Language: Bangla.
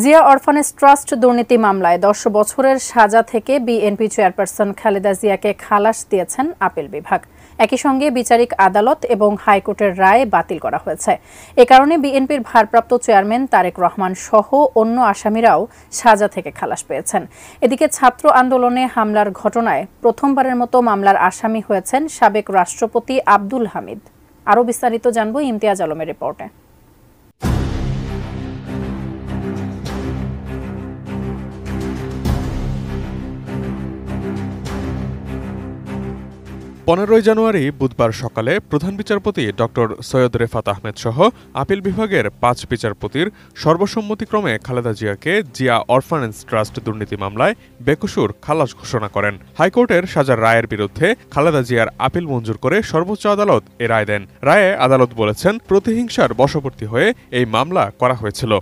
জিয়া অরফানেজ ট্রাস্ট দুর্নীতি মামলায় ১০ বছরের সাজা থেকে বিএনপি চেয়ারপারসন খালেদা জিয়াকে খালাস দিয়েছেন আপিল বিভাগ। একই সঙ্গে বিচারিক আদালত এবং হাইকোর্টের রায় বাতিল করা হয়েছে। এ কারণে বিএনপির ভারপ্রাপ্ত চেয়ারম্যান তারেক রহমান সহ অন্য আসামিরাও সাজা থেকে খালাস পেয়েছেন। এদিকে ছাত্র আন্দোলনে হামলার ঘটনায় প্রথমবারের মতো মামলার আসামি হয়েছেন সাবেক রাষ্ট্রপতি আব্দুল হামিদ। আরও বিস্তারিত জানব ইমতিয়াজ আলমের রিপোর্টে। জানুয়ারি বুধবার সকালে প্রধান বিচারপতি ডক্টর সৈয়দ রেফাত আহমেদ সহ আপিল বিভাগের ৫ বিচারপতির সর্বসম্মতিক্রমে খালেদা জিয়াকে জিয়া অরফানেজ ট্রাস্ট দুর্নীতি মামলায় বেকসুর খালাস ঘোষণা করেন। হাইকোর্টের সাজার রায়ের বিরুদ্ধে খালেদা জিয়ার আপিল মঞ্জুর করে সর্বোচ্চ আদালত এ রায় দেন। রায়ে আদালত বলেছেন, প্রতিহিংসার বশবর্তী হয়ে এই মামলা করা হয়েছিল।